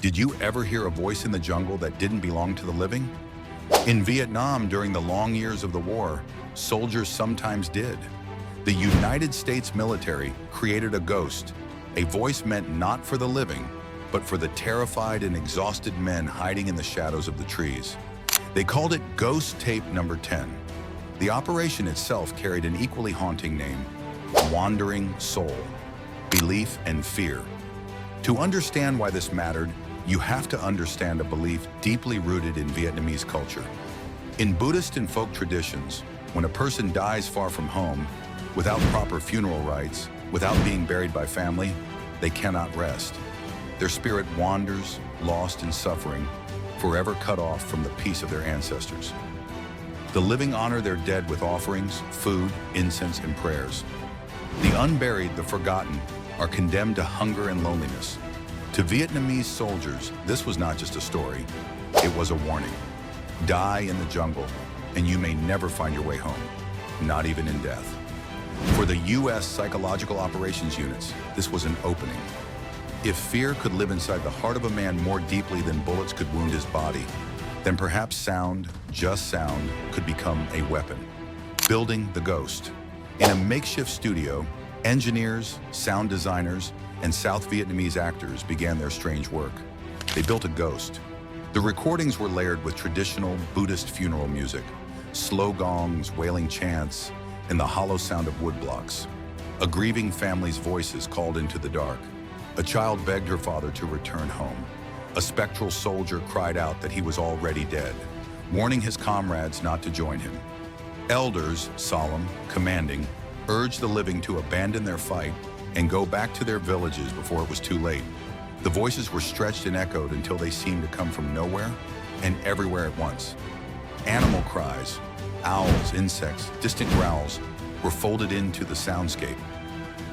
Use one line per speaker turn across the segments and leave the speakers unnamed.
Did you ever hear a voice in the jungle that didn't belong to the living? In Vietnam, during the long years of the war, soldiers sometimes did. The United States military created a ghost, a voice meant not for the living, but for the terrified and exhausted men hiding in the shadows of the trees. They called it Ghost Tape Number 10. The operation itself carried an equally haunting name: Wandering Soul, Belief and Fear. To understand why this mattered, you have to understand a belief deeply rooted in Vietnamese culture. In Buddhist and folk traditions, when a person dies far from home, without proper funeral rites, without being buried by family, they cannot rest. Their spirit wanders, lost in suffering, forever cut off from the peace of their ancestors. The living honor their dead with offerings, food, incense, and prayers. The unburied, the forgotten, are condemned to hunger and loneliness. To Vietnamese soldiers, this was not just a story, it was a warning. Die in the jungle, and you may never find your way home, not even in death. For the U.S. Psychological Operations Units, this was an opening. If fear could live inside the heart of a man more deeply than bullets could wound his body, then perhaps sound, just sound, could become a weapon. Building the ghost. In a makeshift studio, engineers, sound designers, and South Vietnamese actors began their strange work. They built a ghost. The recordings were layered with traditional Buddhist funeral music, slow gongs, wailing chants, and the hollow sound of wood blocks. A grieving family's voices called into the dark. A child begged her father to return home. A spectral soldier cried out that he was already dead, warning his comrades not to join him. Elders, solemn, commanding, urged the living to abandon their fight and go back to their villages before it was too late. The voices were stretched and echoed until they seemed to come from nowhere and everywhere at once. Animal cries, owls, insects, distant growls were folded into the soundscape.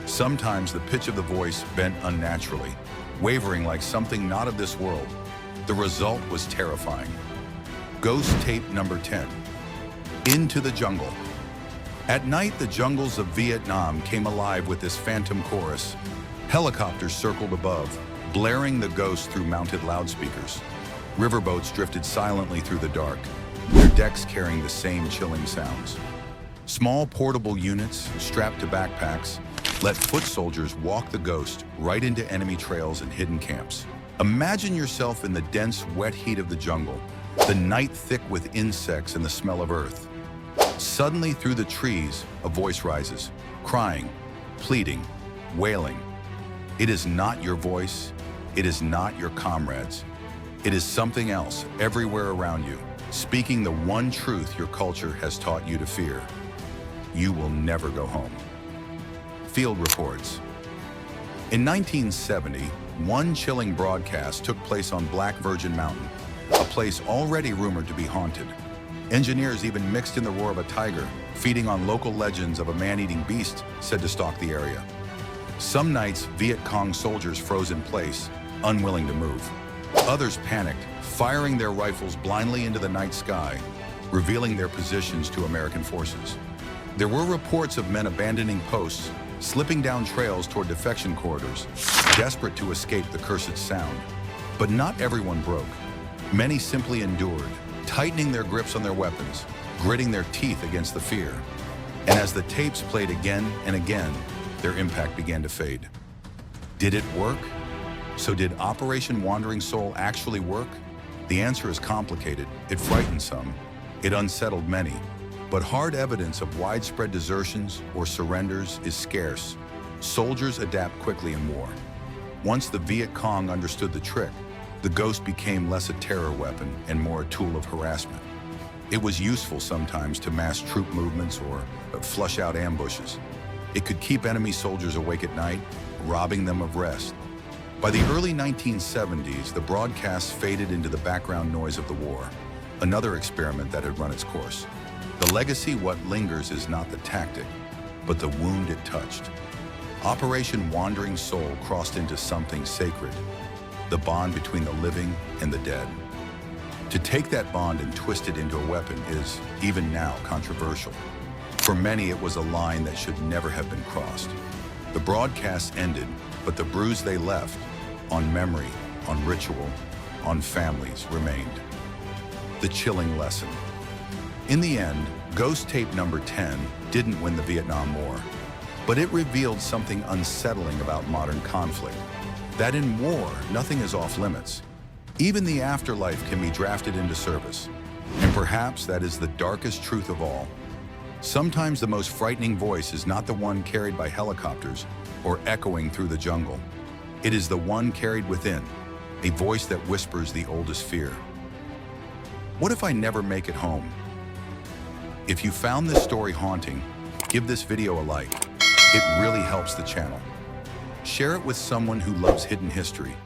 Sometimes the pitch of the voice bent unnaturally, wavering like something not of this world. The result was terrifying. Ghost Tape Number 10. Into the Jungle. At night, the jungles of Vietnam came alive with this phantom chorus. Helicopters circled above, blaring the ghost through mounted loudspeakers. Riverboats drifted silently through the dark, their decks carrying the same chilling sounds. Small portable units, strapped to backpacks, let foot soldiers walk the ghost right into enemy trails and hidden camps. Imagine yourself in the dense, wet heat of the jungle, the night thick with insects and the smell of earth. Suddenly, through the trees, a voice rises, crying, pleading, wailing. It is not your voice. It is not your comrades. It is something else everywhere around you, speaking the one truth your culture has taught you to fear. You will never go home. Field reports. In 1970, one chilling broadcast took place on Black Virgin Mountain, a place already rumored to be haunted. Engineers even mixed in the roar of a tiger, feeding on local legends of a man-eating beast said to stalk the area. Some nights, Viet Cong soldiers froze in place, unwilling to move. Others panicked, firing their rifles blindly into the night sky, revealing their positions to American forces. There were reports of men abandoning posts, slipping down trails toward defection corridors, desperate to escape the cursed sound. But not everyone broke. Many simply endured, tightening their grips on their weapons, gritting their teeth against the fear. And as the tapes played again and again, their impact began to fade. Did it work? So did Operation Wandering Soul actually work? The answer is complicated. It frightened some. It unsettled many. But hard evidence of widespread desertions or surrenders is scarce. Soldiers adapt quickly in war. Once the Viet Cong understood the trick, the ghost became less a terror weapon and more a tool of harassment. It was useful sometimes to mass troop movements or flush out ambushes. It could keep enemy soldiers awake at night, robbing them of rest. By the early 1970s, the broadcasts faded into the background noise of the war, another experiment that had run its course. The legacy, what lingers, is not the tactic, but the wound it touched. Operation Wandering Soul crossed into something sacred, the bond between the living and the dead. To take that bond and twist it into a weapon is, even now, controversial. For many, it was a line that should never have been crossed. The broadcast ended, but the bruise they left, on memory, on ritual, on families remained. The chilling lesson. In the end, Ghost Tape number 10 didn't win the Vietnam War, but it revealed something unsettling about modern conflict. That in war, nothing is off limits. Even the afterlife can be drafted into service. And perhaps that is the darkest truth of all. Sometimes the most frightening voice is not the one carried by helicopters or echoing through the jungle. It is the one carried within, a voice that whispers the oldest fear. What if I never make it home? If you found this story haunting, give this video a like. It really helps the channel. Share it with someone who loves hidden history.